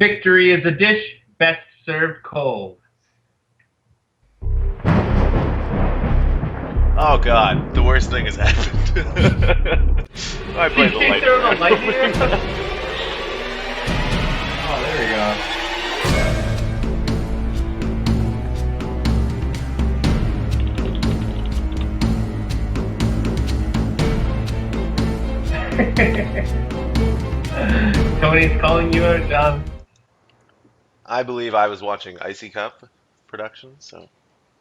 Victory is a dish best served cold. Oh god, the worst thing has happened. I played the Did you light. throw the lightning or something? Oh, there we go. Tony's calling you out, John. I believe I was watching Icy Cup production, so.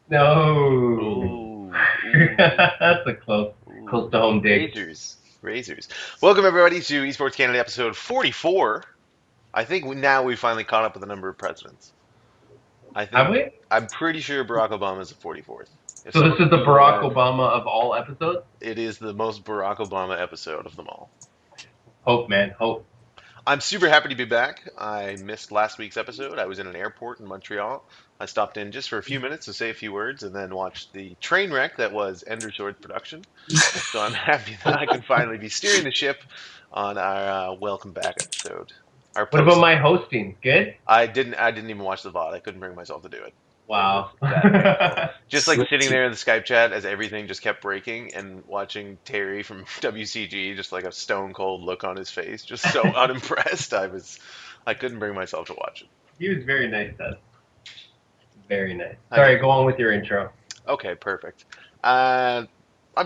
No. Ooh. That's a close to home dig. Razors. Welcome everybody to Esports Canada episode 44. I think now we finally caught up with the number of presidents. Have we? I'm pretty sure Barack Obama is the 44th. So this is the Barack Obama of all episodes? It is the most Barack Obama episode of them all. Hope, man. Hope. I'm super happy to be back. I missed last week's episode. I was in an airport in Montreal. I stopped in just for a few minutes to say a few words and then watched the train wreck that was Ender Sword's production. So I'm happy that I can finally be steering the ship on our welcome back episode. What about my hosting? Good? I didn't even watch the VOD. I couldn't bring myself to do it. Wow. Just like sitting there in the Skype chat as everything just kept breaking and watching Terry from WCG, just like a stone cold look on his face, just so unimpressed. I couldn't bring myself to watch it. He was very nice, Dad. Very nice. Sorry, go on with your intro. Okay, perfect. I'm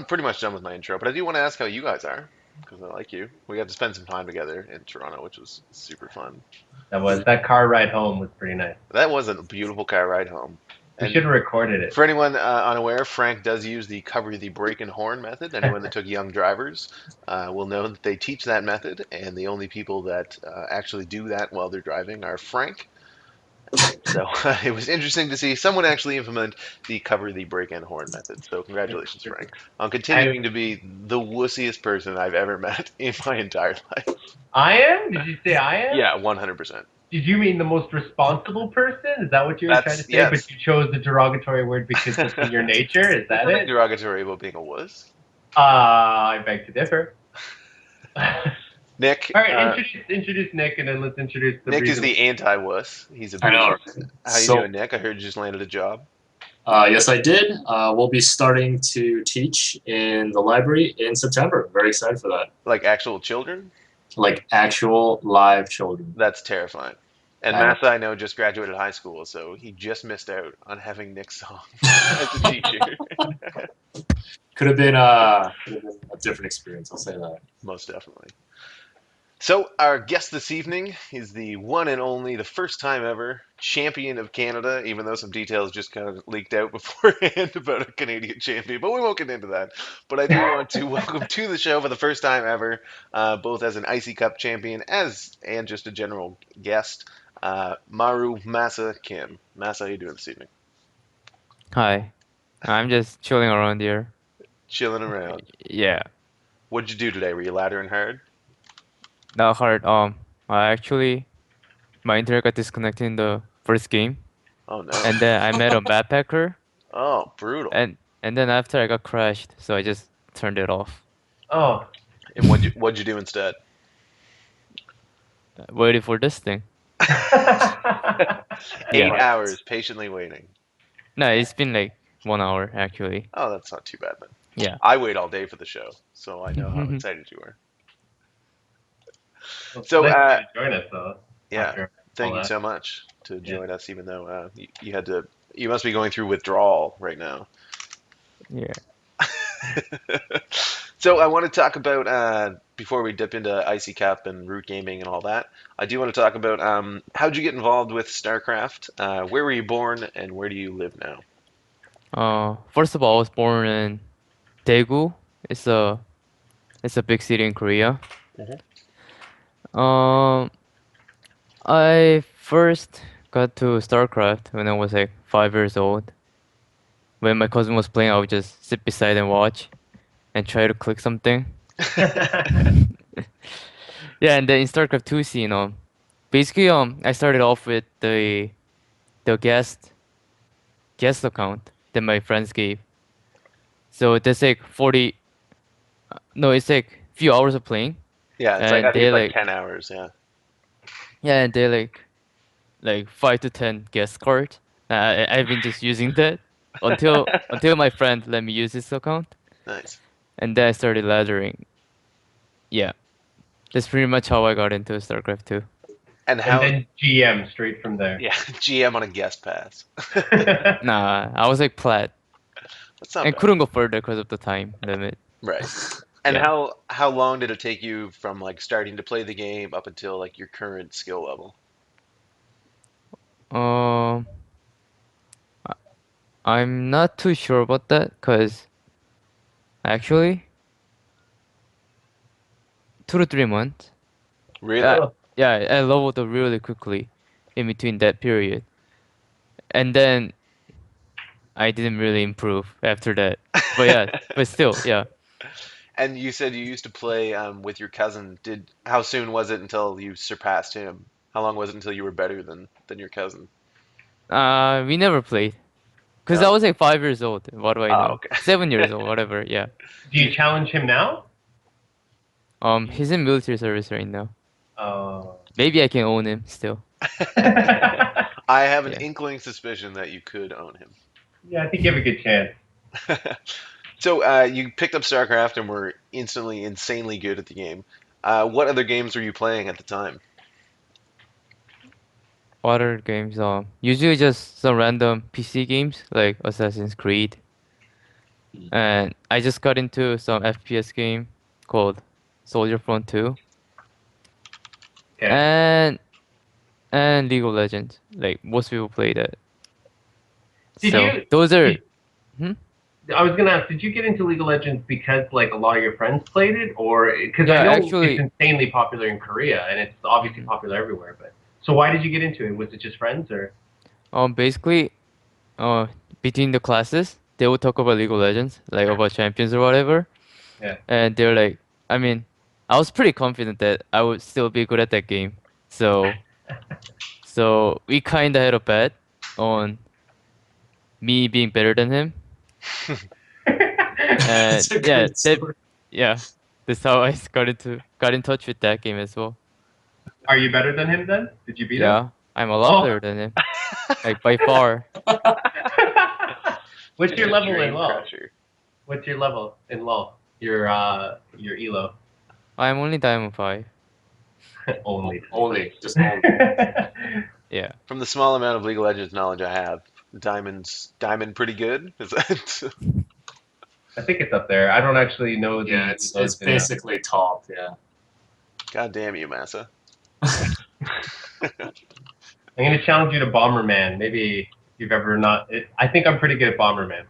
pretty much done with my intro, but I do want to ask how you guys are, because I like you. We got to spend some time together in Toronto, which was super fun. That car ride home was pretty nice. That was a beautiful car ride home. We should have recorded it. For anyone unaware, Frank does use the cover the brake and horn method. Anyone that took young drivers will know that they teach that method, and the only people that actually do that while they're driving are Frank. So it was interesting to see someone actually implement the cover the brake and horn method. So congratulations, Frank, on continuing to be the wussiest person I've ever met in my entire life. I am? Did you say I am? Yeah, 100%. Did you mean the most responsible person? Is that what you were trying to say? Yes. But you chose the derogatory word because it's in your nature? Is that it? Derogatory about being a wuss? I beg to differ. Nick. All right, introduce Nick, and then let's introduce the Nick reason. is the anti-wuss. He's a. I know. How you doing, Nick? I heard you just landed a job. Yes, I did. We'll be starting to teach in the library in September. Very excited for that. Like actual children? Like actual live children. That's terrifying. And MaSa, I know, just graduated high school, so he just missed out on having Nick's song as a teacher. Could have been a different experience, I'll say that. Most definitely. So our guest this evening is the one and only, the first time ever, champion of Canada, even though some details just kind of leaked out beforehand about a Canadian champion, but we won't get into that. But I do want to welcome to the show for the first time ever, both as an Icy Cup champion and just a general guest, MaSa Kim. MaSa, how you doing this evening? Hi. I'm just chilling around here. Chilling around. Yeah. What'd you do today? Were you laddering hard? Not hard. My internet got disconnected in the first game. Oh no. And then I met a backpacker. Oh, brutal. And then after I got crashed, so I just turned it off. Oh. And what'd you do instead? Waiting for this thing. 8 hours patiently waiting. No, it's been like 1 hour actually. Oh, that's not too bad then. Yeah. I wait all day for the show, so I know how excited you are. Well, So, thanks for joining us, though. Yeah, thank you so much to join us, even though you had to. You must be going through withdrawal right now. Yeah. So I want to talk about before we dip into Icy Cup and Root Gaming and all that. I do want to talk about how'd you get involved with StarCraft? Where were you born, and where do you live now? First of all, I was born in Daegu. It's a big city in Korea. I first got to StarCraft when I was like 5 years old. When my cousin was playing, I would just sit beside and watch and try to click something. Yeah, and then in StarCraft 2, basically I started off with the guest account that my friends gave. So that's like 40. No, it's like few hours of playing. Yeah, it's And I think they it's like like 10 hours. Yeah. Yeah, and they like like 5 to 10 guest cards. I've been just using that until my friend let me use his account, Nice. and then I started laddering. Yeah, that's pretty much how I got into StarCraft 2. And And how? then GM straight from there. Yeah, GM on a guest pass. Nah, I was like plat That's not and bad. couldn't go further because of the time limit. Right. And Yeah. how long did it take you from like starting to play the game up until like your current skill level? Um, I- I'm not too sure about that because actually 2 to 3 months. Really? Yeah, I leveled up really quickly in between that period, and then I didn't really improve after that. But yeah, but still, yeah. And you said you used to play with your cousin. How soon was it until you surpassed him? How long was it until you were better than your cousin? We never played because I No. was like 5 years old. What do I Oh, know? okay. 7 years old, whatever. Yeah. Do you challenge him now? He's in military service right now. Oh. Maybe I can own him still. I have an Yeah. inkling suspicion that you could own him. Yeah, I think you have a good chance. So you picked up StarCraft and were instantly insanely good at the game. What other games were you playing at the time? Other games, usually just some random PC games like Assassin's Creed, and I just got into some FPS game called Soldier Front 2, Okay. and League of Legends. Like most people play that. Did So you? those are. Did, Hmm? I was gonna ask, did you get into League of Legends because like a lot of your friends played it, or because I Yeah, know actually. it's insanely popular in Korea and it's obviously popular everywhere. But so why did you get into it? Was it just friends or? Basically, uh, between the classes, they would talk about League of Legends, like about champions or whatever, Yeah. and they're like, I mean, I was pretty confident that I would still be good at that game. So we kind of had a bet on me being better than him, and That's a good story. yeah, that's how I got in touch with that game as well. Are you better than him then? Did you beat him? Yeah, I'm a lot Oh. better than him, like by far. What's your level in Dream LoL? Crusher. What's your level in LoL? Your elo. I'm only Diamond 5. Only. Just only. Yeah. From the small amount of League of Legends knowledge I have, Diamond pretty good. Is that? I think it's up there. I don't actually know the. Yeah, it's basically top. Yeah. God damn you, MaSa. I'm gonna challenge you to Bomberman. Maybe you've ever not. I think I'm pretty good at Bomberman.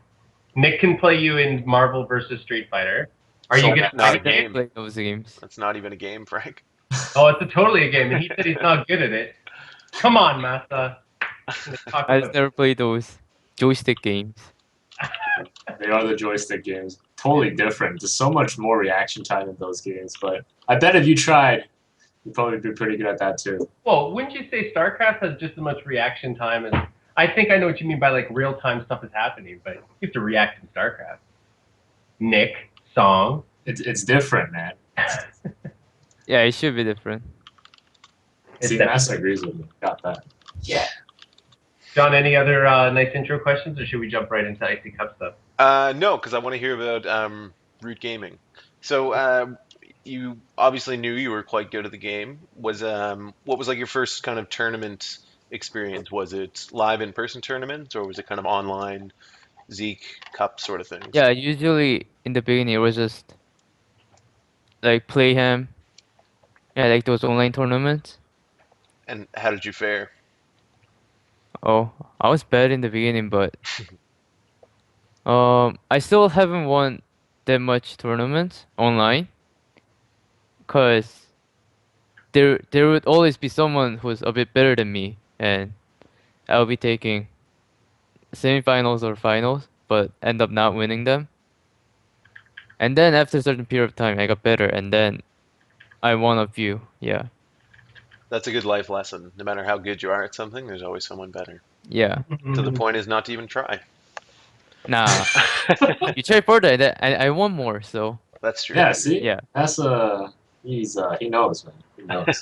Nick can play you in Marvel versus Street Fighter. Are So you good at not a fighting games? game. Play those games. That's not even a game, Frank. Oh, it's totally a game, and he said he's not good at it. Come on, Masa. I just never played those joystick games. They are the joystick games. Totally different. There's so much more reaction time in those games, but I bet if you tried, you'd probably be pretty good at that too. Well, wouldn't you say StarCraft has just as much reaction time as? I think I know what you mean by like real time stuff is happening, but you have to react in StarCraft. Nick, song. It's different, man. Yeah, it should be different. See, MaSa agrees with me. Got that. Yeah. John, any other nice intro questions, or should we jump right into IC Cup stuff? No, because I want to hear about Root Gaming. So you obviously knew you were quite good at the game. What was like your first kind of tournament experience? Was it live in-person tournaments, or was it kind of online Zeke Cup sort of things? Yeah, usually in the beginning it was just like Playham. Yeah, like those online tournaments. And how did you fare? Oh, I was bad in the beginning, but I still haven't won that much tournaments online, cause there would always be someone who's a bit better than me, and I'll be taking semifinals or finals, but end up not winning them. And then after a certain period of time, I got better, and then I won a few. Yeah, That's a good life lesson. No matter how good you are at something, there's always someone better. yeah. So the point is not to even try. Nah, you try further, and I won more. So That's true. Yeah, see? yeah, That's he knows, man. He knows.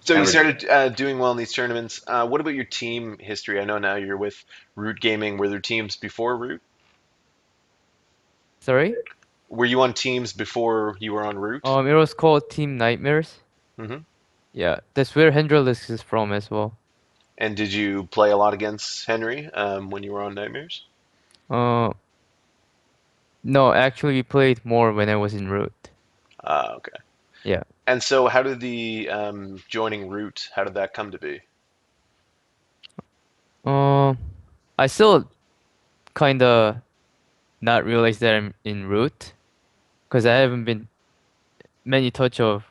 So you Never- started doing well in these tournaments. What about your team history? I know now you're with Root Gaming. Were there teams before Root? Sorry? Were you on teams before you were on Root? It was called Team Nightmares. Hmm. Yeah, that's where Hendrix is from as well. And did you play a lot against Henry when you were on Nightmares? Uh, no, actually, we played more when I was in Root. Okay. Yeah. And so, how did the joining Root? How did that come to be? I still kinda not realize that I'm in Root, because I haven't been many touch of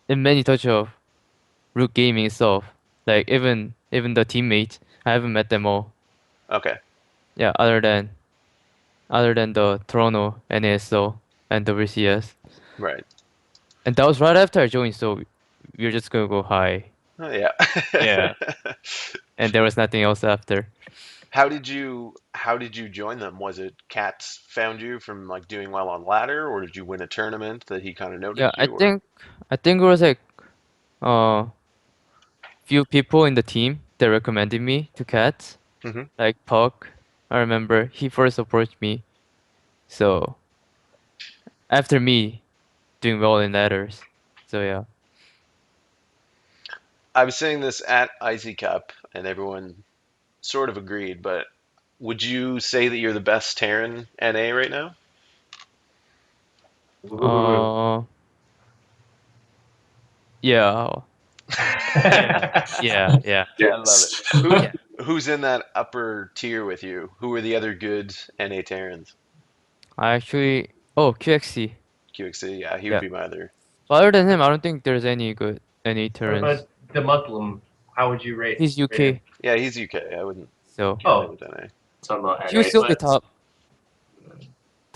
many touch of Root Gaming itself. Like even the teammates, I haven't met them all. Okay, Yeah, other than the Toronto NASO and WCS. right. And that was right after I joined, so we were just gonna go high. Oh, yeah. Yeah. And there was nothing else after. How did you join them? Was it Cats found you from like doing well on ladder, or did you win a tournament that he kind of Yeah, noticed I you? Or think I think it was like uh few people in the team that recommended me to Cats. hmm Like Puck, I remember he first approached me. So after me doing well in ladders. So yeah. I was saying this at IC Cup, and everyone sort of agreed. But would you say that you're the best Terran NA right now? Ooh. Yeah. Yeah, yeah. I love Yes. it. Who Yeah. who's in that upper tier with you? Who are the other good NA Terrans? I actually QXC. QXC, yeah, he would Yeah. be my other. But other than him, I don't think there's any What turns. about the Muslim? How would you He's rate him? UK, Yeah, he's UK. I wouldn't so count him Oh, with NA. Talking about he was NA, still the but top.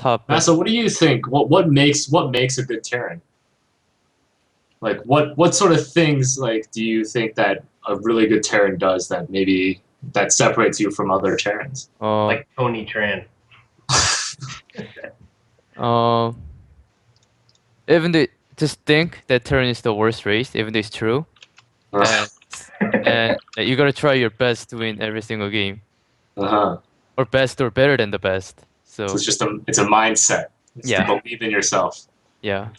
But Massa, what do you think? What makes a good Terran? Like what sort of things like do you think that a really good Terran does that maybe that separates you from other Terrans? like Tony Tran. uh, even though just think that turn is the worst race, even though it's true, and that you gotta try your best to win every single game, Uh-huh. or best or better than the best. So So it's a mindset. It's yeah, to believe in yourself. yeah.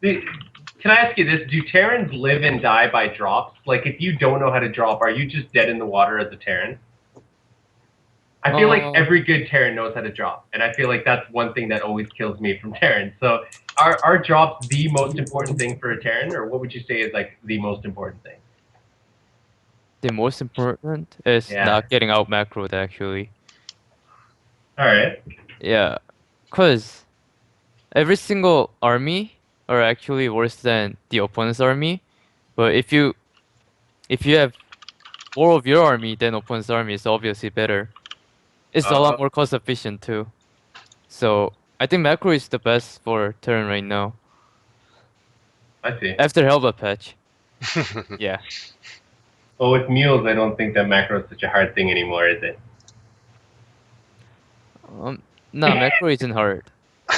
Can I ask you this? Do Terrans live and die by drops? Like, if you don't know how to drop, are you just dead in the water as a Terran? I feel like every good Terran knows how to drop, and I feel like that's one thing that always kills me from Terrans. So, are drops the most important thing for a Terran, or what would you say is like the most important thing? The most important is Yeah. not getting out macroed actually. All right. Yeah, cause every single army are actually worse than the opponent's army. But if you have more of your army than opponent's army, it's obviously better. It's a lot more cost efficient too. So I think macro is the best for turn right now. I see. After Helva patch. Yeah. Well, with mules, I don't think that macro is such a hard thing anymore, is it? No, macro isn't hard.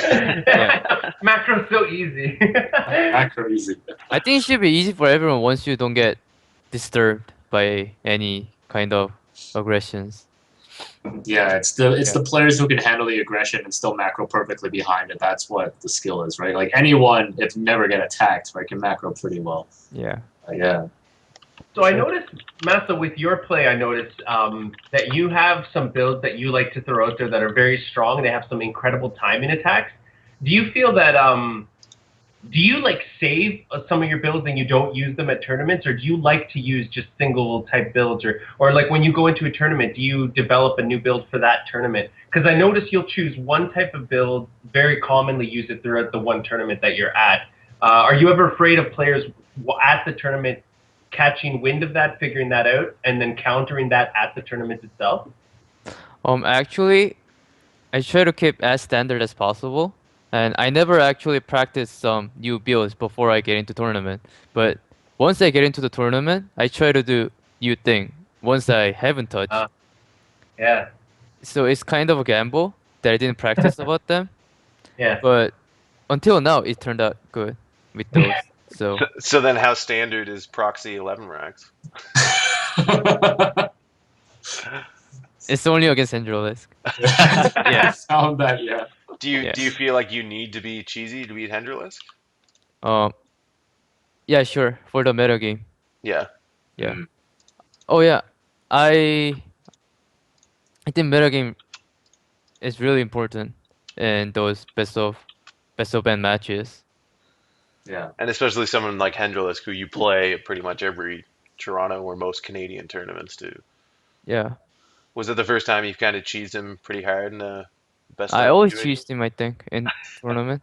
Yeah. Macro's so easy. Macro easy. I think it should be easy for everyone once you don't get disturbed by any kind of aggressions. Yeah, it's the Yeah. players who can handle the aggression and still macro perfectly behind it. That's what the skill is, right? Like anyone, if you never get attacked, right, can macro pretty well. Yeah. Yeah. So I noticed, MaSa, with your play, I noticed that you have some builds that you like to throw out there that are very strong. They have some incredible timing attacks. Do you feel that, do you like save some of your builds and you don't use them at tournaments, or do you like to use just single type builds, or like when you go into a tournament, do you develop a new build for that tournament? Because I notice you'll choose one type of build, very commonly use it throughout the one tournament that you're at. Are you ever afraid of players at the tournament catching wind of that, figuring that out, and then countering that at the tournament itself? Actually, I try to keep as standard as possible, and I never actually practice some new builds before I get into tournament. But once I get into the tournament, I try to do new thing once I haven't touched. Yeah. So it's kind of a gamble that I didn't practice about them. Yeah. But until now, it turned out good with those. So So then, how standard is proxy 11 racks? it's only against Hendrilisk. Yeah. Found that, yeah. Do you Yeah. feel like you need to be cheesy to beat Hendrilisk? Um. Yeah, sure. For the meta game. Yeah. Yeah. Mm. Oh yeah. I I think meta game is really important in those best of N matches. Yeah. And especially someone like Hendrilisk, who you play at pretty much every Toronto or most Canadian tournaments too. Yeah. Was it the first time you've kind of cheesed him pretty hard in a best I of always situation? choose him, I think, in tournament.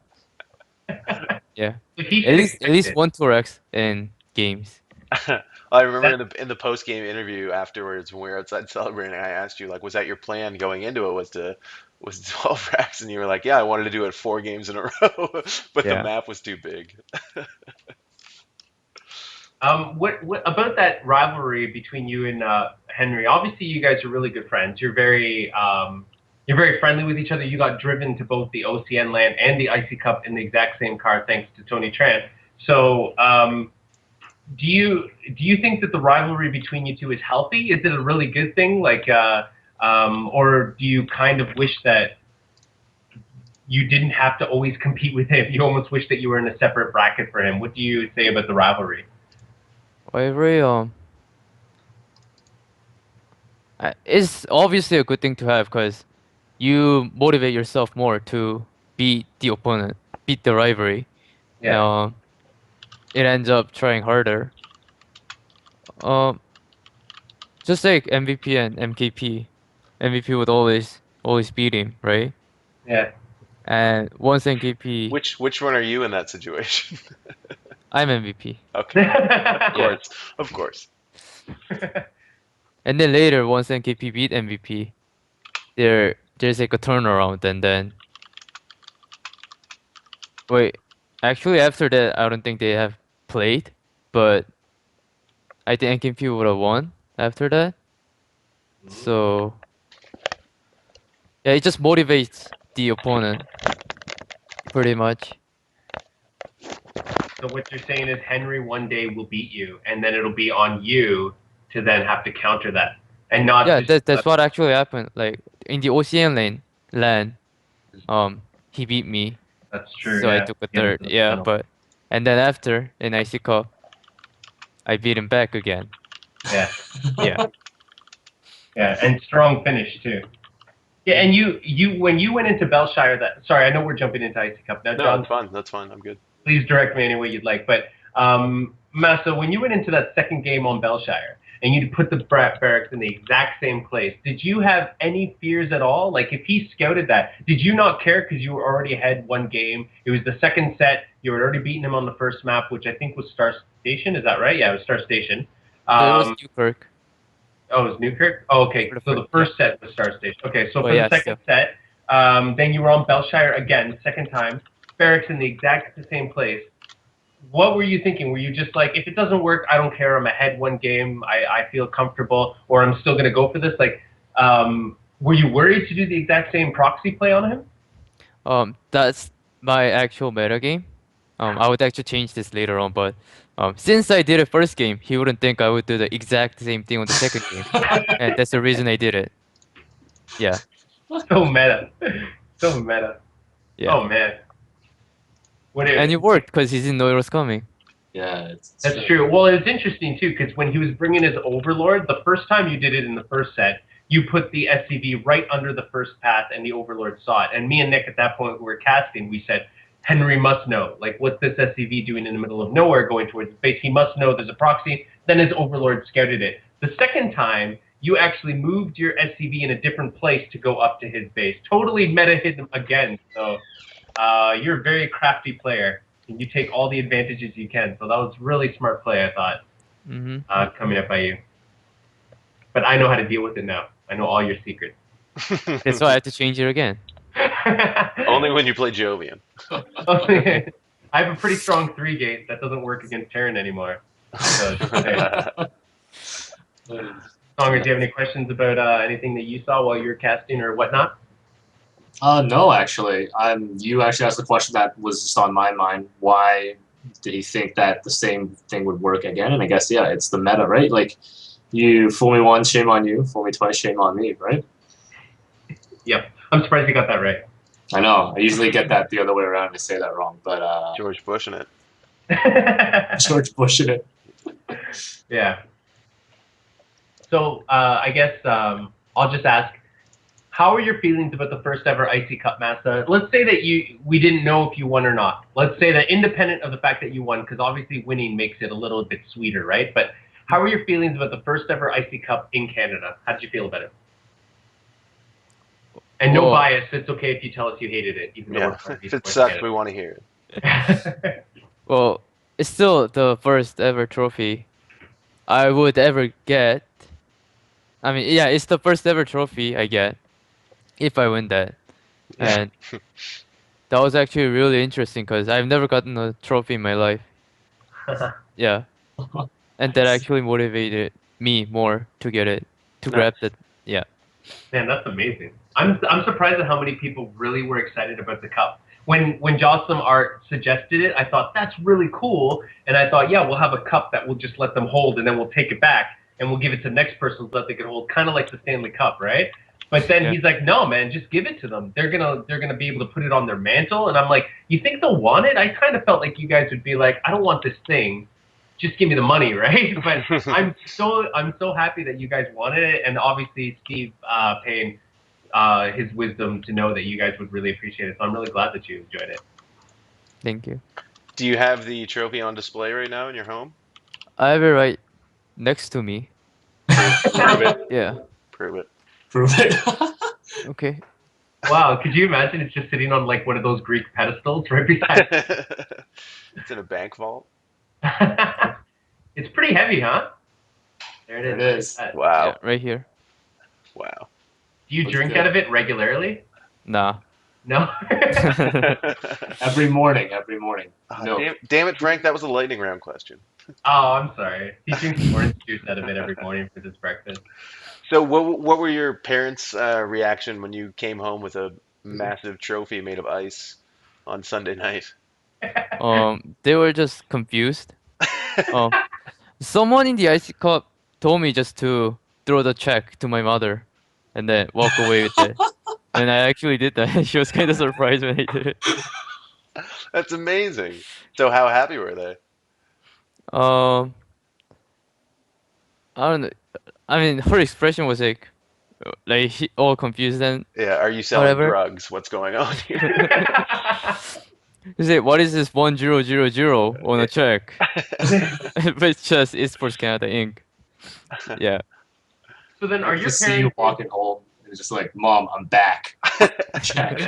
Yeah. If he should At expect least it. one 2x in games. I remember in the post game interview afterwards when we were outside celebrating, I asked you like, was that your plan going into it? Was 12 racks? And you were like, yeah, I wanted to do it 4 games in a row, but the Yeah. map was too big. What about that rivalry between you and Henry? Obviously, you guys are really good friends. You're very friendly with each other. You got driven to both the OCN LAN and the IC Cup in the exact same car, thanks to Tony Tran. So, do you think that the rivalry between you two is healthy? Is it a really good thing? Like, or do you kind of wish that you didn't have to always compete with him? You almost wish that you were in a separate bracket for him. What do you say about the rivalry? Rivalry, it's obviously a good thing to have because you motivate yourself more to beat the opponent, beat the rivalry. Yeah. It ends up trying harder. Um, just like MVP and MKP, MVP would always beat him, right? Yeah. And once MKP, Which one are you in that situation? I'm MVP. Okay, Yeah. of course. And then later, once MKP beat MVP, there's like a turnaround, and then wait, actually after that, I don't think they have played, but I think MKP would have won after that. So yeah, it just motivates the opponent pretty much. So what you're saying is Henry one day will beat you, and then it'll be on you to then have to counter that, and not Yeah, just. that's what actually happened. Like in the OCN LAN, he beat me, That's true. so I Yeah. took a Yeah, third. that's Yeah, final. but and then after in IC Cup, I beat him back again. Yeah. Yeah. Yeah, and strong finish too. Yeah, and you when you went into Belshire, that sorry, I know we're jumping into IC Cup now, No, John. that's fine. That's fine. I'm good. Please direct me any way you'd like. But MaSa, when you went into that second game on Belshire and you put the barracks in the exact same place, did you have any fears at all? Like if he scouted that, did you not care because you were already ahead one game? It was the second set. You had already beaten him on the first map, which I think was Star Station. Is that right? Yeah, it was Star Station. So it was Newkirk. Oh, it was Newkirk? Oh, okay. For the So the first set was Star Station. Okay, so Oh, for yeah, the second set, then you were on Belshire again, second time. Barracks in the exact same place. What were you thinking? Were you just like, if it doesn't work, I don't care. I'm ahead one game. I feel comfortable, or I'm still going to go for this. Like, were you worried to do the exact same proxy play on him? That's my actual meta game. I would actually change this later on, but since I did it first game, he wouldn't think I would do the exact same thing on the second game, and that's the reason I did it. Yeah, So meta. So meta. yeah, Oh, man. What and it worked because he didn't know it was coming. Yeah, That's true. Well, it's interesting too because when he was bringing his Overlord, the first time you did it in the first set, you put the SCV right under the first path, and the Overlord saw it. And me and Nick at that point, we were casting. We said, Henry must know. Like, what's this SCV doing in the middle of nowhere, going towards the base? He must know there's a proxy. Then his Overlord scouted it. The second time, you actually moved your SCV in a different place to go up to his base. Totally meta hit him again. So you're a very crafty player. And you take all the advantages you can. So that was really smart play, I thought, coming up by you. But I know how to deal with it now. I know all your secrets. That's why I had to change it again. Only when you play Jovian. I have a pretty strong 3-gate that doesn't work against Terran anymore. So, hey. Songers, do you have any questions about anything that you saw while you were casting or whatnot? No, actually. You actually asked the question that was just on my mind. Why did he think that the same thing would work again? And I guess, yeah, it's the meta, right? Like, you fool me once, shame on you. Fool me twice, shame on me, right? Yep. I'm surprised you got that right. I know. I usually get that the other way around. I say that wrong, but George Bush in it. George Bush in it. Yeah. So I guess I'll just ask, how are your feelings about the first ever IC Cup MaSa? Let's say that we didn't know if you won or not. Let's say that independent of the fact that you won, because obviously winning makes it a little bit sweeter, right? But how are your feelings about the first ever IC Cup in Canada? How did you feel about it? And no bias. It's okay if you tell us you hated it, even though we're part of If it eSports sucks, Canada. we want to hear it. Well, it's still the first ever trophy I would ever get. I mean, yeah, it's the first ever trophy I get if I win that. Yeah. And that was actually really interesting because I've never gotten a trophy in my life. Yeah. And that Nice. actually motivated me more to get it, to Nice. grab that. Yeah. Man, that's amazing. I'm surprised at how many people really were excited about the cup. When Jocelyn Art suggested it, I thought that's really cool, and I thought, yeah, we'll have a cup that we'll just let them hold, and then we'll take it back and we'll give it to the next person so that they can hold, kind of like the Stanley Cup, right? But then Yeah. he's like, no, man, just give it to them. They're gonna be able to put it on their mantle, and I'm like, you think they'll want it? I kind of felt like you guys would be like, I don't want this thing. Just give me the money, right? But I'm so happy that you guys wanted it, and obviously Steve paying his wisdom to know that you guys would really appreciate it. So I'm really glad that you enjoyed it. Thank you. Do you have the trophy on display right now in your home? I have it right next to me. Prove it. Yeah. Prove it. Prove it. Okay. Wow, could you imagine it's just sitting on like one of those Greek pedestals right beside? It's in a bank vault. It's pretty heavy, huh? There There it it is. is. Wow. Yeah, right here. Wow. Do you Looks drink good. out of it regularly? Nah. No. Every morning. No. Damn it, Frank! That was a lightning round question. Oh, I'm sorry. He drinks orange juice out of it every morning for his breakfast. So, what were your parents' reaction when you came home with a massive trophy made of ice on Sunday night? They were just confused. Someone in the IC Cup told me just to throw the check to my mother and then walk away with it. And I actually did that. She was kind of surprised when I did it. That's amazing. So, how happy were they? Um, I don't know. I mean, her expression was like all confused and Yeah. Are you selling whatever. drugs? What's going on here? She said, "What is this 1000 on a check?" But it's just eSports Canada Inc. Yeah. So then, I are can your just see you parents? walking home and it's just like, Mom, I'm back. Check.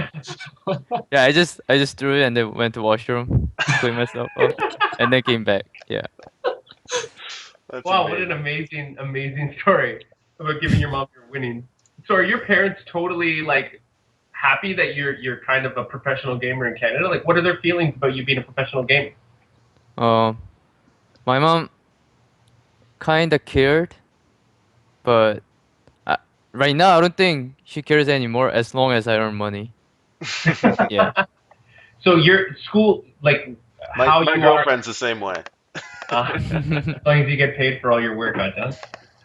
Yeah, I just threw it and then went to washroom, clean myself up, and then came back. Yeah. That's Wow, what an amazing. amazing story about giving your mom your winning. So are your parents totally like happy that you're kind of a professional gamer in Canada? Like, what are their feelings about you being a professional gamer? Um, my mom kinda cared, but right now I don't think she cares anymore as long as I earn money. Yeah. So your school, like, how My you girlfriend's the same way. are, as long as you get paid for all your work, huh, John?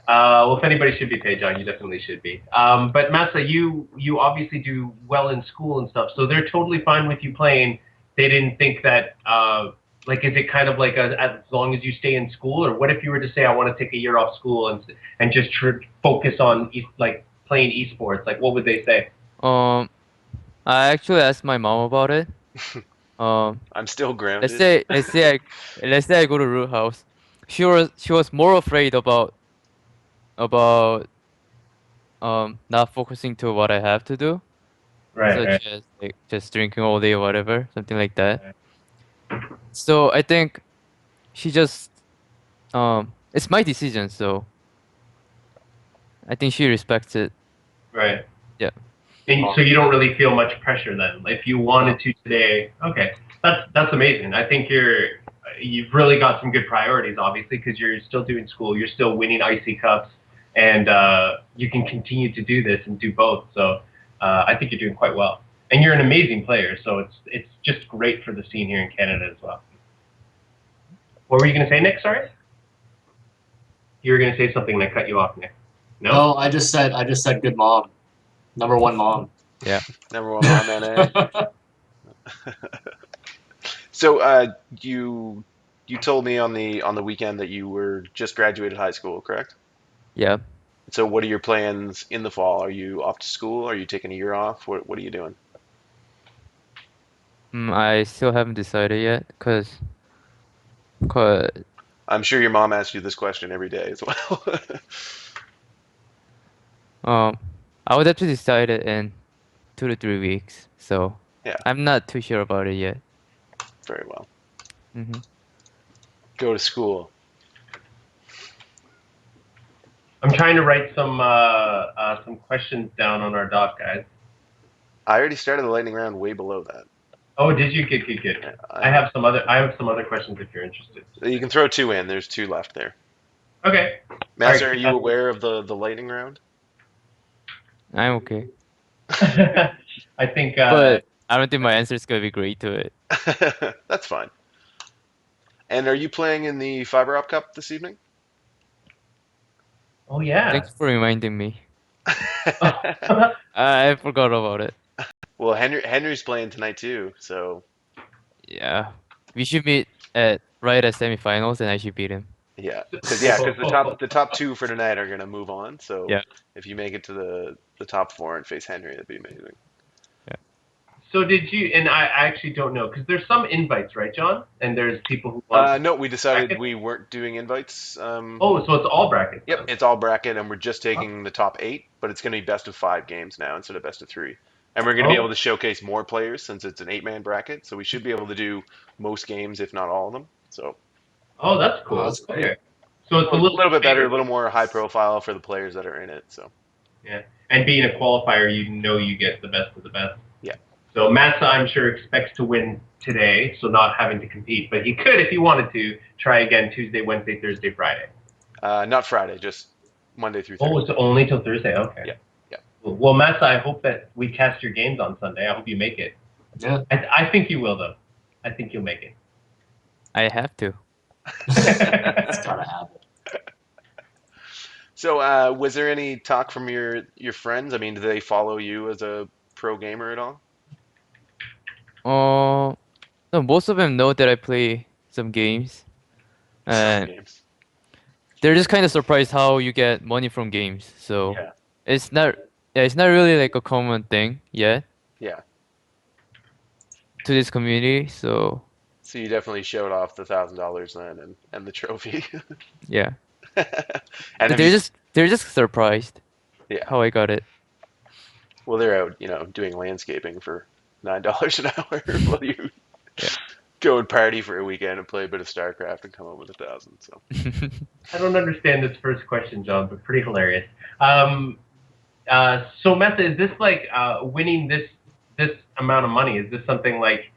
Well, if anybody should be paid, John, you definitely should be. But MaSa, you obviously do well in school and stuff, so they're totally fine with you playing. They didn't think that, like, is it kind of like as long as you stay in school, or what if you were to say, I want to take a year off school and just focus on like playing esports? Like, what would they say? I actually asked my mom about it. I'm still grounded. Let's say I go to Root House. She was more afraid about not focusing to what I have to do, Right, right. such as like just drinking all day or whatever, something like that. So I think she just it's my decision, so I think she respects it. Right. Yeah. And so you don't really feel much pressure then. If you wanted to today, okay, that's amazing. I think you've really got some good priorities, obviously, because you're still doing school, you're still winning IC Cups, and you can continue to do this and do both. So I think you're doing quite well, and you're an amazing player. So it's just great for the scene here in Canada as well. What were you going to say, Nick? Sorry? You were going to say something that cut you off, Nick. No, I just said good mom. Number one mom. Number one mom, NA. So you told me on the weekend that you were just graduated high school, correct? Yeah. So what are your plans in the fall? Are you off to school? Are you taking a year off? What are you doing? I still haven't decided yet, cause I'm sure your mom asks you this question every day as well. I would have to decide it in 2 to 3 weeks. So Yeah, I'm not too sure about it yet. very well. Hmm. Go to school. I'm trying to write some questions down on our doc, guys. I already started the lightning round way below that. Oh, did you? Good. Yeah, I have some other questions if you're interested. You can throw two in. There's two left there. Okay. Master, All are right. you aware of the lightning round? I'm okay, I think. but I don't think my answer is gonna be great to it. That's fine. And are you playing in the Fiber Up Cup this evening? Oh yeah. Thanks for reminding me. I forgot about it. Well, Henry's playing tonight too, so Yeah, we should meet right at semifinals, and I should beat him. because the top two for tonight are gonna move on. So Yeah. if you make it to the top four and face Henry, that'd be amazing. So did you? And I actually don't know because there's some invites, right, John? And there's people who want. No, we decided bracket? we weren't doing invites. Oh, so it's all brackets. Yep, it's all bracket, and we're just taking the top 8, but it's going to be best of 5 games now instead of best of 3. And we're going to be Oh. able to showcase more players since it's an 8-man bracket, so we should be able to do most games, if not all of them. So Oh, that's cool. Oh, that's great. Okay. So it's a little bit better, a little more high profile for the players that are in it. So Yeah, and being a qualifier, you know you get the best of the best. Yeah. So MaSa, I'm sure, expects to win today, so not having to compete. But he could, if he wanted to, try again Tuesday, Wednesday, Thursday, Friday. not Friday, just Monday through Thursday. Oh, it's only till Thursday. Okay. Yeah. Well, MaSa, I hope that we cast your games on Sunday. I hope you make it. Yeah. I think you will, though. I think you'll make it. I have to. It's gotta happen. So was there any talk from your friends? I mean, do they follow you as a pro gamer at all? No, most of them know that I play some games, and Games. they're just kind of surprised how you get money from games. So Yeah. it's not, yeah, it's not really like a common thing yet Yeah. to this community. So So you definitely showed off the $1,000 then and the trophy. yeah, And but have you- they're just surprised Yeah. how I got it. Well, they're out, doing landscaping for $9 an hour while you Yeah. go and party for a weekend and play a bit of StarCraft and come home with 1,000. So I don't understand this first question, John, but pretty hilarious. So MaSa, is this like winning this amount of money? Is this something like?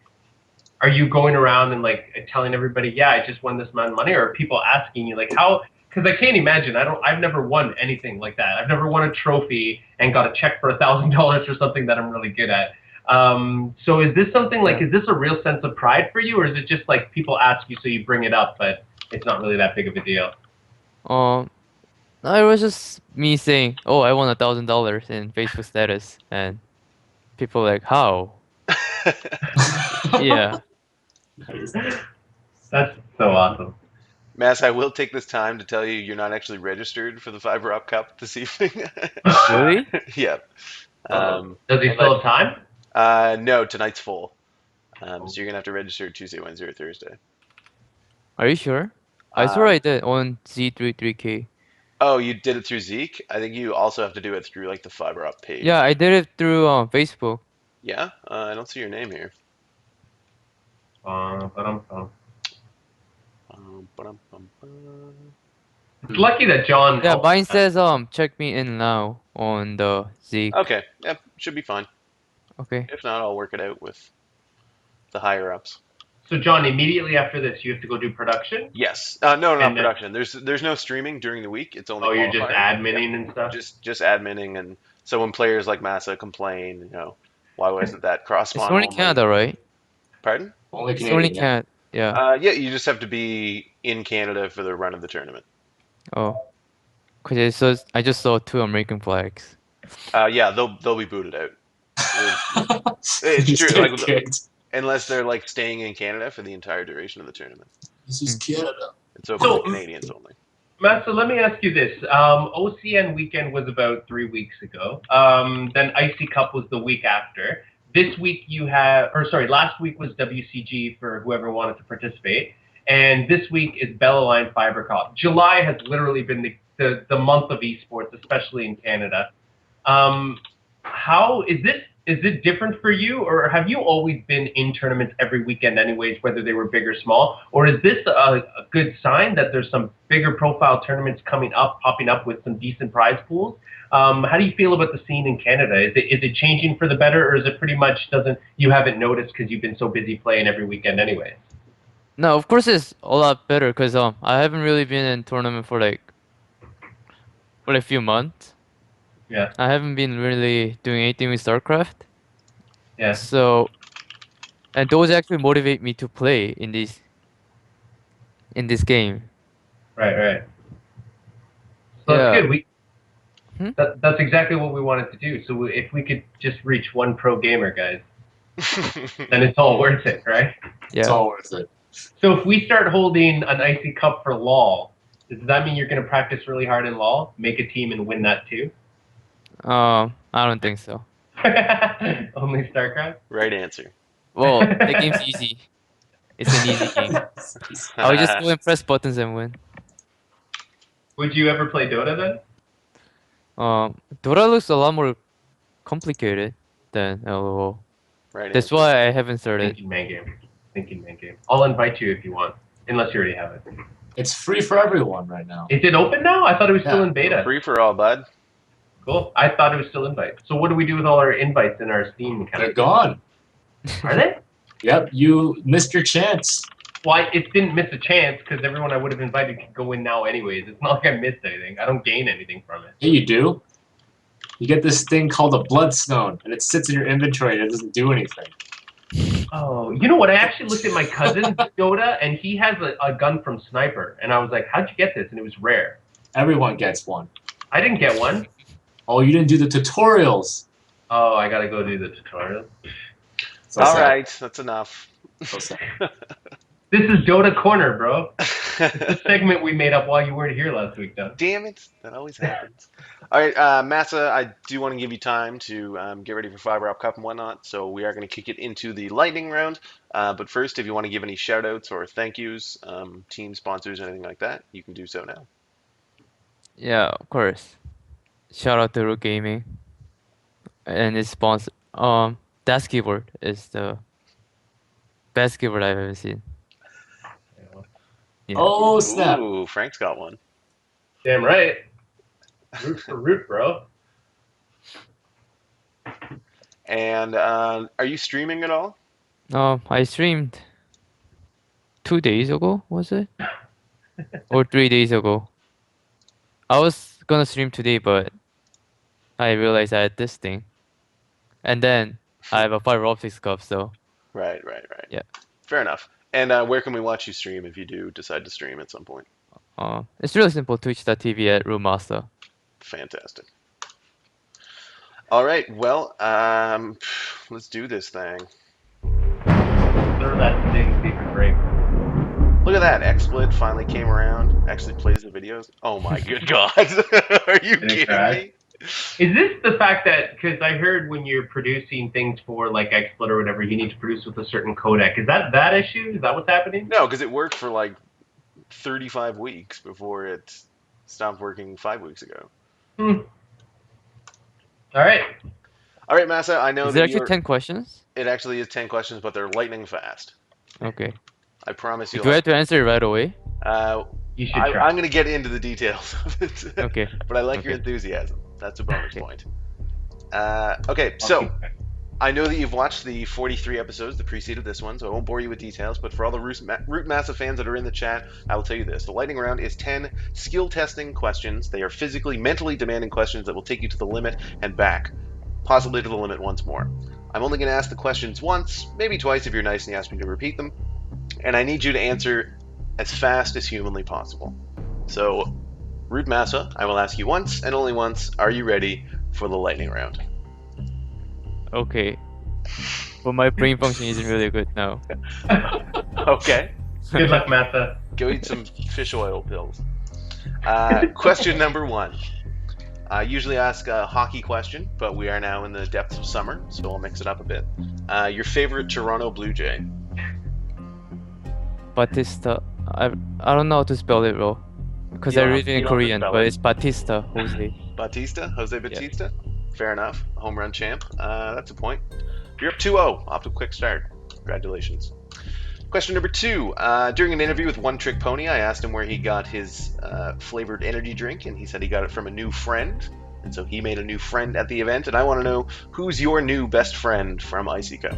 Are you going around and like telling everybody, yeah, I just won this amount of money, or are people asking you like how? Because I can't imagine. I've never won anything like that. I've never won a trophy and got a check for $1,000 for something that I'm really good at. So is this something like? Is this a real sense of pride for you, or is it just like people ask you so you bring it up, but it's not really that big of a deal? No, it was just me saying, "Oh, I won $1,000 in Facebook status," and people were like, "How?" Yeah. That's so awesome. Mass, I will take this time to tell you you're not actually registered for the Fiber Up Cup this evening. Really? Yeah. Does he still have time? No, tonight's full. So you're gonna have to register Tuesday, Wednesday, or Thursday. Are you sure? I swear I did on Z33K. Oh, you did it through Zeke? I think you also have to do it through like the Fiber Up page. Yeah, I did it through Facebook. Yeah? I don't see your name here. It's lucky that John. Yeah, helped mine us. says check me in now on the Zeke. Okay, yep, should be fine. Okay. If not, I'll work it out with the higher ups. So John, immediately after this, you have to go do production. Yes. No, not And then- production. There's no streaming during the week. It's only. Oh, you're just qualifier. adminning and stuff. Just adminning, and so when players like MaSa complain, why wasn't that cross spawn It's only Canada, right? Pardon? Only It's only Canadian. Canada. Yeah. Yeah, you just have to be in Canada for the run of the tournament. Oh, cause I just saw 2 American flags. Yeah, they'll be booted out. It's Just true. get Like kicked. unless they're like staying in Canada for the entire duration of the tournament. This is Canada. And so far, Canadians only. Matt, so let me ask you this. OCN weekend was about 3 weeks ago. Then IC Cup was the week after. This week you have, or sorry, last week was WCG for whoever wanted to participate. And this week is Bellaline Fiber Cup. July has literally been the month of esports, especially in Canada. How is it different for you, or have you always been in tournaments every weekend anyways, whether they were big or small? Or is this a good sign that there's some bigger profile tournaments popping up with some decent prize pools? How do you feel about the scene in Canada? Is it changing for the better, or is it pretty much you haven't noticed because you've been so busy playing every weekend anyways? No, of course it's a lot better because I haven't really been in tournament for like a few months. Yeah. I haven't been really doing anything with StarCraft. Yeah. So, and those actually motivate me to play in this game. Right. So Yeah. that's good. Hmm? That's exactly what we wanted to do. So if we could just reach one pro gamer, guys, then it's all worth it, right? It's Yeah. all worth it. So if we start holding an IC Cup for LoL, does that mean you're going to practice really hard in LoL, make a team, and win that too? I don't think so. Only StarCraft? Right answer. Well, the game's easy. It's an easy game. I would just go and press buttons and win. Would you ever play Dota then? Dota looks a lot more complicated than LoL. Right That's answer. why I haven't started. Thinking man game. I'll invite you if you want, unless you already have it. It's free for everyone right now. Is it open now? I thought it was still Yeah. in beta. Free for all, bud. Cool. I thought it was still invite. So what do we do with all our invites in our Steam account? They're gone. Are they? Yep, you missed your chance. Well, it didn't miss a chance because everyone I would have invited could go in now anyways. It's not like I missed anything. I don't gain anything from it. Yeah, you do. You get this thing called a bloodstone, and it sits in your inventory and it doesn't do anything. Oh, you know what? I actually looked at my cousin's Dota, and he has a gun from Sniper. And I was like, how'd you get this? And it was rare. Everyone gets one. I didn't get one. Oh, you didn't do the tutorials. Oh, I got to go do the tutorial. So All sad. right, that's enough. So sad. This is Dota Corner, bro. It's a segment we made up while you weren't here last week, though. Damn it, that always happens. All right, MaSa, I do want to give you time to get ready for Fiber Up Cup and whatnot, so we are going to kick it into the lightning round. But first, if you want to give any shout-outs or thank yous, team sponsors, anything like that, you can do so now. Yeah, of course. Shout out to Root Gaming and its sponsor. That keyboard is the best keyboard I've ever seen. Yeah. Oh, snap. Ooh, Frank's got one. Damn right. Root for root, bro. And are you streaming at all? I streamed 2 days ago, was it? Or 3 days ago. I was gonna stream today, but I realized I had this thing. And then I have a fiber optics cup, so Right. Yeah. Fair enough. And where can we watch you stream if you do decide to stream at some point? it's really simple. Twitch.tv at MaSa. Fantastic. All right, well, let's do this thing. Throw that thing, see if it breaks. Look at that. XSplit finally came around, actually plays the videos. Oh my good God. Are you Did it kidding crash? me? Is this the fact that, because I heard when you're producing things for like XSplit or whatever, you need to produce with a certain codec. Is that issue? Is that what's happening? No, because it worked for like 35 weeks before it stopped working 5 weeks ago. All right. All right, MaSa, I know Is that there actually 10 questions? it actually is 10 questions, but they're lightning fast. Okay. I promise you. Do I have to answer it right away? You should try. I'm going to get into the details of it. Okay. But I like your Okay. enthusiasm. That's a bonus Okay. point. Okay, so I know that you've watched the 43 episodes that preceded this one, so I won't bore you with details, but for all the Root MaSa fans that are in the chat, I will tell you this. The lightning round is 10 skill testing questions. They are physically, mentally demanding questions that will take you to the limit and back, possibly to the limit once more. I'm only going to ask the questions once, maybe twice if you're nice and you ask me to repeat them, and I need you to answer as fast as humanly possible. So, Rude MaSa, I will ask you once and only once, are you ready for the lightning round? Okay. But my brain function isn't really good now. Okay. Good luck, Matha. Go eat some fish oil pills. Question number 1. I usually ask a hockey question, but we are now in the depths of summer, so I'll mix it up a bit. Your favorite Toronto Blue Jay? Batista. I don't know how to spell it, bro. Because You I don't- read it you in don't have to Korean, spell but it. it's Batista Jose. Jose Batista? Fair enough. Home run champ. That's a point. You're up 2-0. Off to a quick start. Congratulations. Question number 2. During an interview with One Trick Pony, I asked him where he got his flavored energy drink, and he said he got it from a new friend. And so he made a new friend at the event, and I want to know, who's your new best friend from ICY Cup?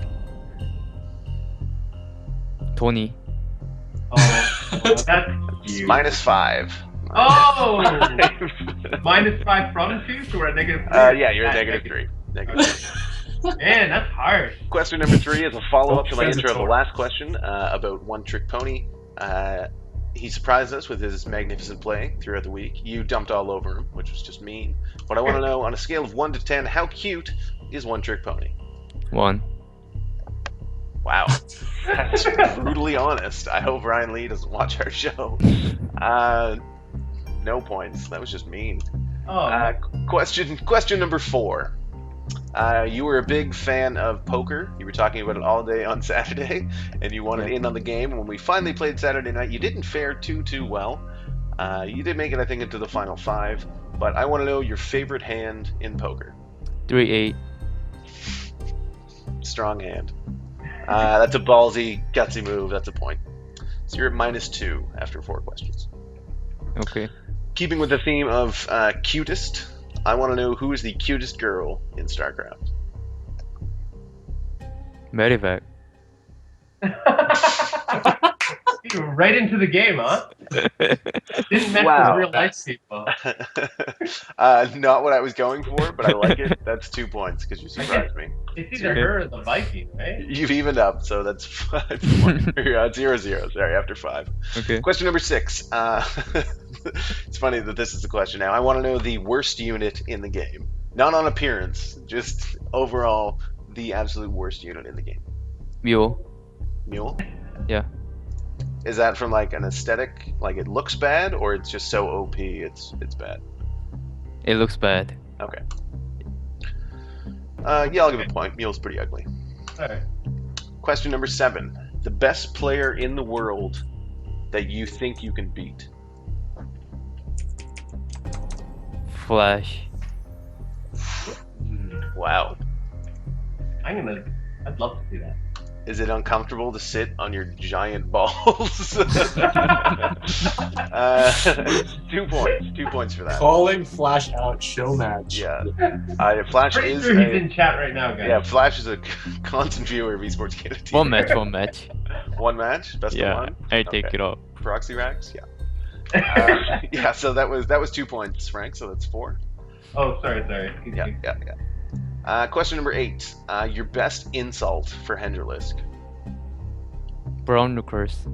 Tony. Oh, that's It's cute. -5. Oh! -5 from 2, so we're at -3. Yeah, you're at -3. Man, that's harsh. Question number 3 is a follow-up to my intro of the Transitory. last question about One Trick Pony. He surprised us with his magnificent play throughout the week. You dumped all over him, which was just mean. But I want to know, on a scale of 1 to 10, how cute is One Trick Pony? 1. Wow. That's brutally honest. I hope Ryan Lee doesn't watch our show. No points. That was just mean. Oh, Question number 4. You were a big fan of poker. You were talking about it all day on Saturday, and you wanted in on the game. When we finally played Saturday night, you didn't fare too well. You did make it, I think, into the final 5. But I want to know your favorite hand in poker. 3-8. Strong hand. That's a ballsy, gutsy move. That's a point. So you're at -2 after 4 questions. Okay. Keeping with the theme of cutest, I want to know who is the cutest girl in StarCraft. Medivac. you were right into the game, huh? Didn't mess Wow. with real life people. Not what I was going for, but I like it. That's 2 points because you surprised me. It's either her or the Viking, right? You've evened up, so that's 5 points. 0-0. Sorry, after 5. Okay. Question number 6. It's funny that this is the question now. I want to know the worst unit in the game. Not on appearance, just overall the absolute worst unit in the game. Mule. Mule? Yeah. Is that from like an aesthetic, like it looks bad, or it's just so OP it's bad? It looks bad. Okay. Yeah, I'll give it a point. Mule's pretty ugly. Alright. Question number 7. The best player in the world that you think you can beat. Flash. Wow. I'd love to see that. Is it uncomfortable to sit on your giant balls? 2 points. 2 points for that. Calling Flash out show match. Yeah. Flash Pretty is sure he's in chat right now, guys. yeah, Flash is a constant viewer of eSportsCanadaTV. One match. One match. One match? Best Yeah. of one? I take Okay. it up. Proxy racks? Yeah. Yeah, so that was 2 points, Frank, so that's 4. Oh, sorry. Yeah. Question number 8. Your best insult for Henderlisk. Brown Rookers.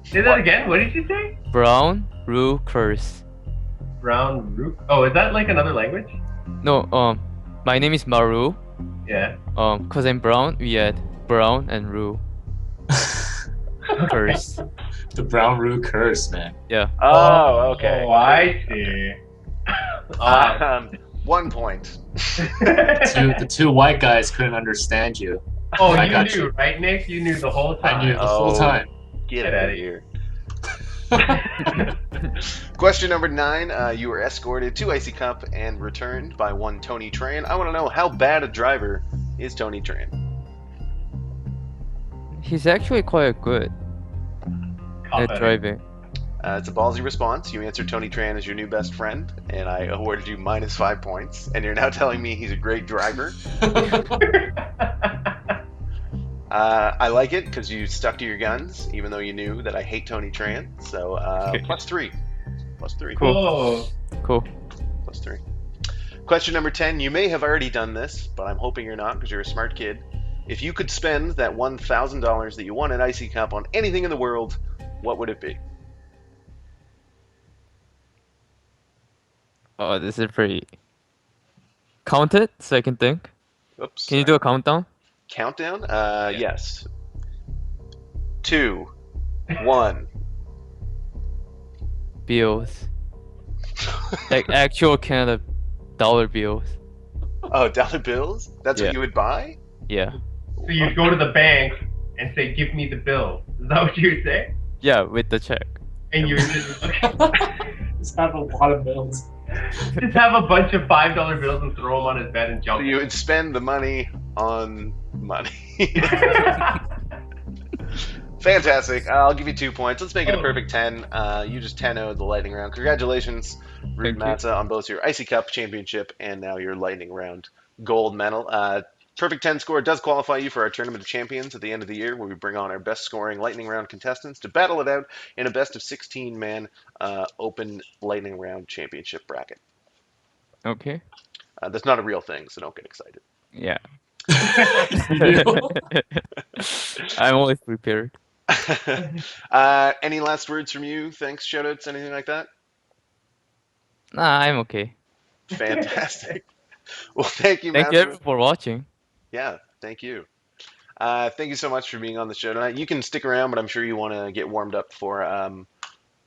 Say that again. What did you say? Brown Rookers. Brown Rook. Oh, is that like another language? No. My name is Maru. Yeah. Cause I'm brown. We had Brown and Roo. Curse. The Brown Roo curse, man. Yeah. Oh, okay. Oh, I see. 1 point. The two white guys couldn't understand you. Oh, I you got knew, right, Nick? You knew the whole time. I knew the full time. Get out of here. Question number 9. You were escorted to ICY Cup and returned by one Tony Tran. I want to know, how bad a driver is Tony Tran? He's actually quite good at driving. It's a ballsy response. You answered Tony Tran as your new best friend, and I awarded you -5 points. And you're now telling me he's a great driver. I like it because you stuck to your guns, even though you knew that I hate Tony Tran. So +3. +3. Cool. Cool. +3. Question number 10. You may have already done this, but I'm hoping you're not because you're a smart kid. If you could spend that $1,000 that you won at IC Cup on anything in the world, what would it be? Oh, this is pretty. Count it so I can think. Oops. Can you do a countdown? Countdown? Yes. 2, 1. Bills. Like actual Canada dollar bills. Oh, dollar bills? That's Yeah. what you would buy? Yeah. So you'd go to the bank and say, "Give me the bill." Is that what you would say? Yeah, with the check. And you would just Just have a lot of bills. just have a bunch of $5 bills and throw them on his bed and So jump. you would spend the money on money. Fantastic. I'll give you 2 points. Let's make it a perfect 10. You just 10-0'd the lightning round. Congratulations, Rude Thank you. MaSa, on both your IC Cup championship and now your lightning round gold medal. Perfect 10 score does qualify you for our Tournament of Champions at the end of the year, where we bring on our best scoring lightning round contestants to battle it out in a best of 16 man open lightning round championship bracket. Okay. That's not a real thing, so don't get excited. Yeah. You do? I'm always prepared. Any last words from you? Thanks, shoutouts, anything like that? Nah, I'm okay. Fantastic. Well, thank you, Thank you MaSa. everyone for watching. Yeah, thank you. Thank you so much for being on the show tonight. You can stick around, but I'm sure you want to get warmed up for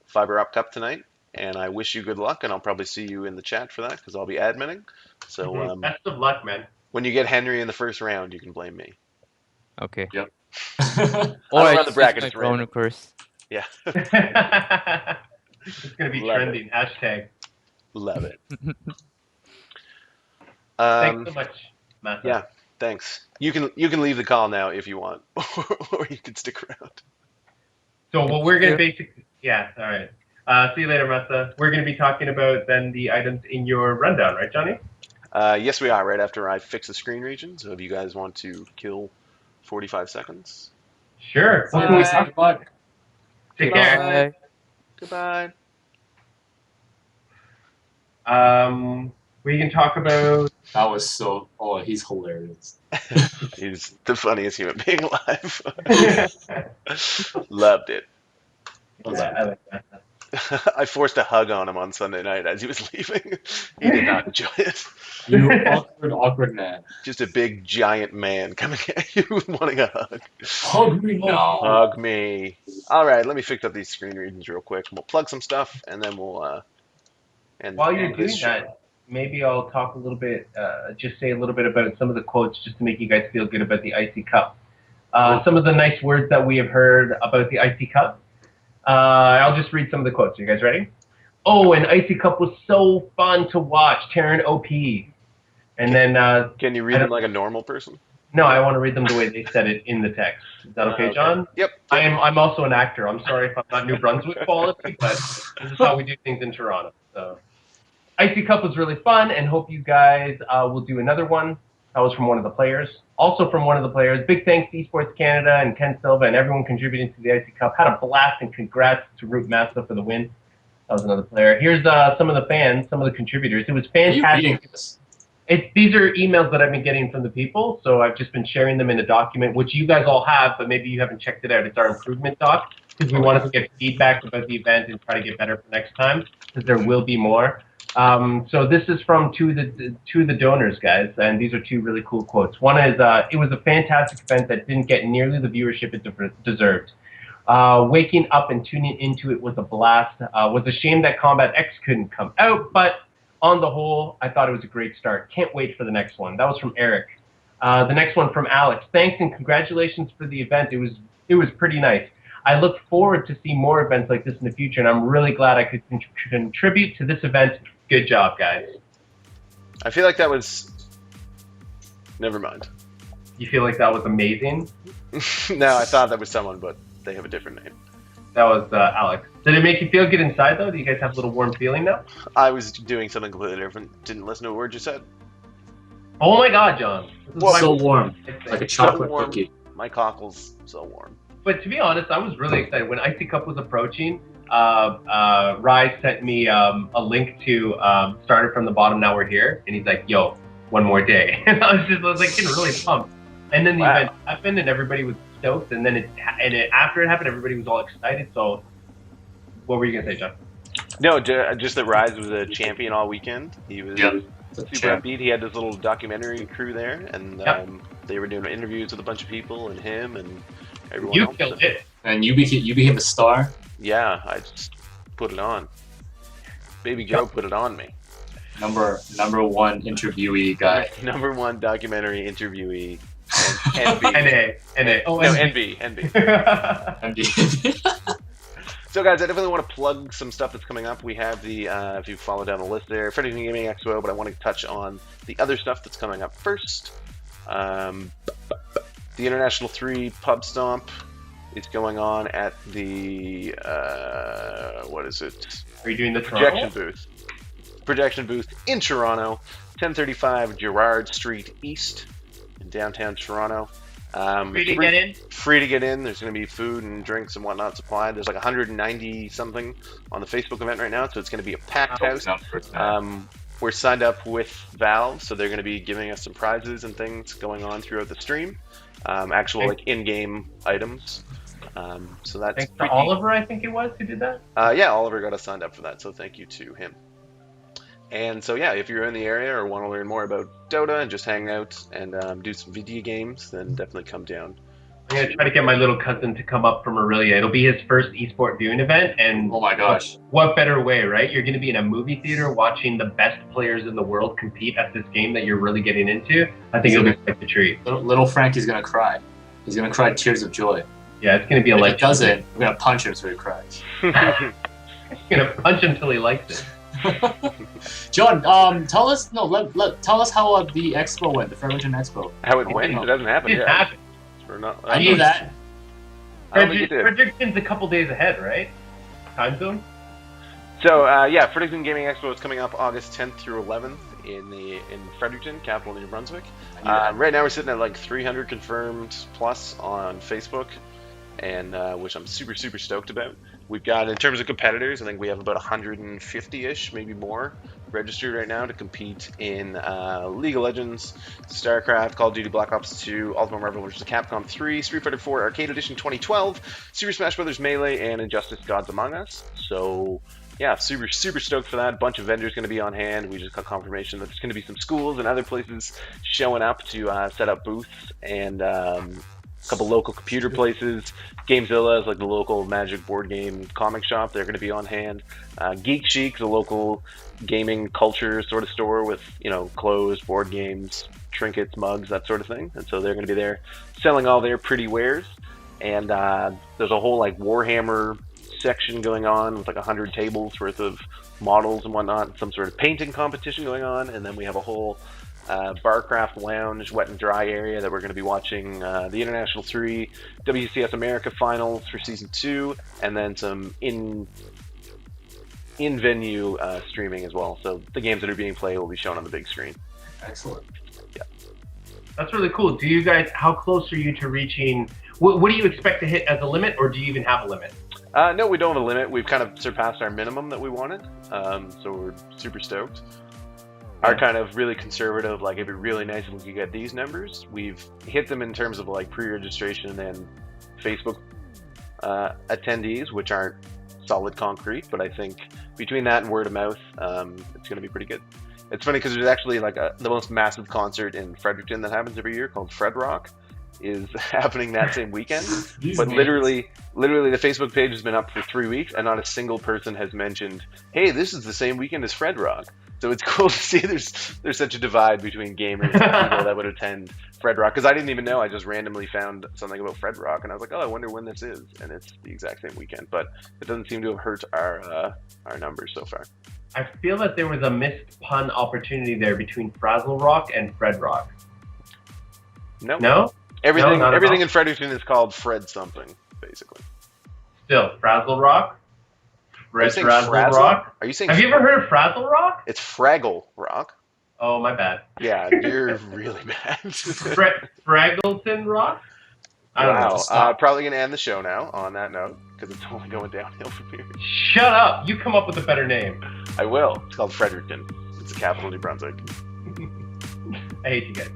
Fiber Up Cup tonight. And I wish you good luck, and I'll probably see you in the chat for that because I'll be adminning. So Best of luck, man. when you get Henry in the first round, you can blame me. Okay. Yep. Or I don't run I the just bracket, use it's my drone random. curse. Yeah, It's gonna be Love it. trending. Hashtag. love it. Thanks so much, MaSa. Yeah, thanks. You can leave the call now if you want, or you can stick around. So what we're gonna Thank basically, yeah, all right. See you later, MaSa. We're gonna be talking about then the items in your rundown, right, Johnny? Yes, we are, right after I fix the screen region. So if you guys want to kill 45 seconds. Sure. Bye. Good luck. Take care. Bye. Goodbye. We can talk about. That was so. Oh, he's hilarious. He's the funniest human being alive. Loved it. Yeah, I like that. I forced a hug on him on Sunday night as he was leaving. He did not enjoy it. You awkward man. Just a big, giant man coming at you wanting a hug. Hug me now. Hug me. All right, let me fix up these screen regions real quick. We'll plug some stuff, and then we'll end While you're end this doing show. that, maybe I'll talk a little bit, just say a little bit about some of the quotes just to make you guys feel good about the IC Cup. Some of the nice words that we have heard about the IC Cup. I'll just read some of the quotes. Are you guys ready? Oh, and IC Cup was so fun to watch. Terran OP. And then, Can you read them like a normal person? no, I want to read them the way they said it in the text. Is that okay, John? Yep. I'm also an actor. I'm sorry if I'm not New Brunswick quality, but this is how we do things in Toronto. So, IC Cup was really fun, and hope you guys will do another one. That was from one of the players. Also from one of the players, big thanks to Esports Canada and Ken Silva and everyone contributing to the IC Cup. Had a blast, and congrats to Root MaSa for the win. That was another player. Here's some of the fans, some of the contributors. It was Are you fantastic. reading this? These are emails that I've been getting from the people, so I've just been sharing them in a document, which you guys all have, but maybe you haven't checked it out. It's our improvement doc, because we wanted to get feedback about the event and try to get better for next time, because there will be more. So this is from two of the donors, guys, and these are two really cool quotes. One is, it was a fantastic event that didn't get nearly the viewership it deserved. Waking up and tuning into it was a blast. Was a shame that Combat X couldn't come out, but on the whole, I thought it was a great start. Can't wait for the next one. That was from Eric. The next one from Alex. Thanks and congratulations for the event. It was pretty nice. I look forward to see more events like this in the future, and I'm really glad I could contribute to this event. Good job, guys. I feel like that was. Never mind. You feel like that was amazing? No, I thought that was someone, but they have a different name. That was Alex. Did it make you feel good inside, though? Do you guys have a little warm feeling now? I was doing something completely different. Didn't listen to a word you said. Oh my God, John. This is Well, my So warm, favorite like a thing. chocolate warm. cookie. My cockles so warm. But to be honest, I was really excited. When IC Cup was approaching, Rise sent me a link to Started from the Bottom, Now We're Here. And he's like, yo, one more day. And I was getting really pumped. And then the Wow. event happened, and everybody was stoked. And then after it happened, everybody was all excited. So, what were you gonna say, John? No, just that Rise was a champion all weekend. He was Yep. super upbeat. He had this little documentary crew there, and they were doing interviews with a bunch of people, and him and everyone You else. killed it. And you became a star. Yeah, I just put it on. Baby Joe put it on me. Number one interviewee guy. Number one documentary interviewee. And NB. NA. Oh, No, NB. NB. So, guys, I definitely want to plug some stuff that's coming up. We have the, if you follow down the list there, Fredericton Gaming Expo, but I want to touch on the other stuff that's coming up first. The International 3 Pub Stomp is going on at the, what is it? Are you doing the Projection booth. Projection booth in Toronto, 1035 Gerrard Street East in downtown Toronto. Free to get in? Free to get in. There's going to be food and drinks and whatnot supplied. There's like 190 something on the Facebook event right now, so it's going to be a packed house. We're signed up with Valve, so they're going to be giving us some prizes and things going on throughout the stream. Actual like in-game items. So that's thanks to Oliver, I think it was, who did that. Yeah, Oliver got us signed up for that, so thank you to him. And so, yeah, if you're in the area or want to learn more about Dota and just hang out and do some video games, then definitely come down. I'm going to try to get my little cousin to come up from Aurelia. It'll be his first eSport viewing event. And oh my gosh. What better way, right? You're going to be in a movie theater watching the best players in the world compete at this game that you're really getting into. I think it'll be quite the treat. Little Frankie's going to cry. He's going to cry tears of joy. Yeah, it's going to be a if life. If he doesn't, we're going to punch him so he cries. You're going to punch him till he likes it. John, tell us how the expo went, the Fredericton Expo. How it went? It doesn't happen yet. I knew that. Fredericton's a couple days ahead, right? Time zone? So, yeah, Fredericton Gaming Expo is coming up August 10th through 11th in Fredericton, capital of New Brunswick. Right now we're sitting at like 300 confirmed plus on Facebook, and which I'm super, super stoked about. We've got, in terms of competitors, I think we have about 150-ish, maybe more, registered right now to compete in League of Legends, StarCraft, Call of Duty Black Ops 2, Ultimate Marvel vs. Capcom 3, Street Fighter 4 Arcade Edition 2012, Super Smash Bros. Melee, and Injustice Gods Among Us. So, yeah, super, super stoked for that. A bunch of vendors going to be on hand. We just got confirmation that there's going to be some schools and other places showing up to set up booths, and a couple local computer places. Gamezilla is like the local Magic board game comic shop. They're going to be on hand. Geek Chic, the local gaming culture sort of store with, clothes, board games, trinkets, mugs, that sort of thing. And so they're going to be there selling all their pretty wares. And there's a whole like Warhammer section going on with like 100 tables worth of models and whatnot. Some sort of painting competition going on. And then we have a whole Barcraft Lounge, wet and dry area that we're going to be watching the International 3 WCS America Finals for Season 2, and then some in-venue streaming as well. So the games that are being played will be shown on the big screen. Excellent. Yeah. That's really cool. Do you guys, how close are you to reaching, what do you expect to hit as a limit, or do you even have a limit? No, we don't have a limit. We've kind of surpassed our minimum that we wanted, so we're super stoked. Are kind of really conservative, like it'd be really nice if we could get these numbers. We've hit them in terms of like pre-registration and Facebook attendees, which aren't solid concrete, but I think between that and word of mouth, it's going to be pretty good. It's funny because there's actually like the most massive concert in Fredericton that happens every year called Fred Rock is happening that same weekend. But literally the Facebook page has been up for 3 weeks and not a single person has mentioned, hey, this is the same weekend as Fred Rock. So it's cool to see there's such a divide between gamers and people that would attend Fred Rock. Because I didn't even know. I just randomly found something about Fred Rock, and I was like, oh, I wonder when this is. And it's the exact same weekend. But it doesn't seem to have hurt our numbers so far. I feel that there was a missed pun opportunity there between Frazzle Rock and Fred Rock. No? Everything in Fredericton is called Fred something, basically. Still, Frazzle Rock? Frazzle Rock? Are you saying? Have you ever heard of Frazzle Rock? It's Fraggle Rock. Oh, my bad. Yeah, you're really bad. Fraggleton Rock? I don't know. Probably going to end the show now on that note, because it's only going downhill from here. Shut up. You come up with a better name. I will. It's called Fredericton. It's the capital of New Brunswick. I hate you guys.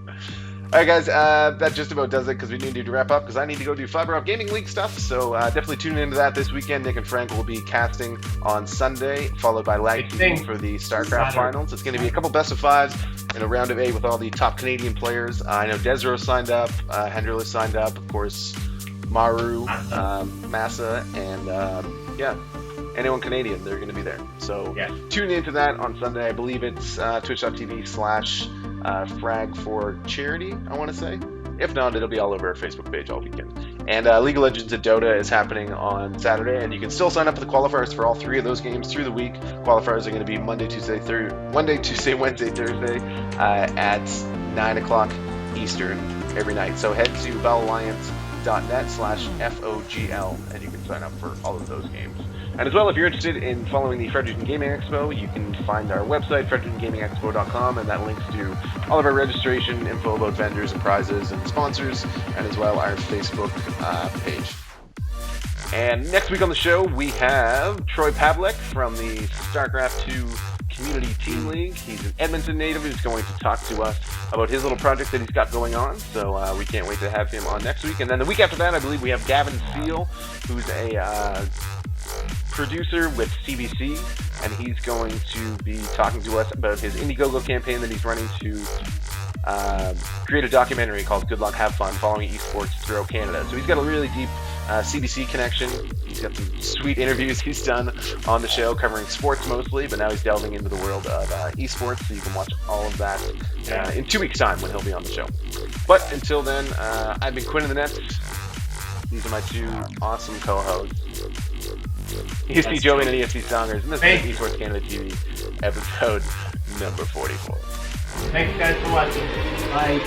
All right, guys, that just about does it because we need to wrap up because I need to go do Fiber Up Gaming League stuff. So definitely tune into that this weekend. Nick and Frank will be casting on Sunday, followed by Lag TV for the StarCraft finals. It's going to be a couple best of fives in a round of 8 with all the top Canadian players. I know Desro signed up, Hendrilla signed up, of course, Maru, MaSa, and yeah. Anyone Canadian, they're going to be there. So tune into that on Sunday. I believe it's twitch.tv/frag for charity, I want to say. If not, it'll be all over our Facebook page all weekend. And League of Legends at Dota is happening on Saturday, and you can still sign up for the qualifiers for all 3 of those games through the week. Qualifiers are going to be Monday, Tuesday, Wednesday, Thursday at 9 o'clock Eastern every night. So head to battlealliance.net/FOGL, and you can sign up for all of those games. And as well, if you're interested in following the Fredericton Gaming Expo, you can find our website, frederictongamingexpo.com, and that links to all of our registration info about vendors and prizes and sponsors, and as well our Facebook page. And next week on the show, we have Troy Pavlik from the StarCraft 2 Community Team League. He's an Edmonton native who's going to talk to us about his little project that he's got going on. So we can't wait to have him on next week. And then the week after that, I believe we have Gavin Seal, who's a producer with CBC, and he's going to be talking to us about his Indiegogo campaign that he's running to create a documentary called Good Luck, Have Fun, following esports throughout Canada. So he's got a really deep CBC connection. He's got some sweet interviews he's done on the show covering sports mostly, but now he's delving into the world of esports, so you can watch all of that in 2 weeks' time when he'll be on the show. But until then, I've been Quinn of the Nets. These are my 2 awesome co-hosts. ESP Joey and ESP Songers, and this is Esports Canada TV, episode number 44. Thanks, guys, for watching. Bye.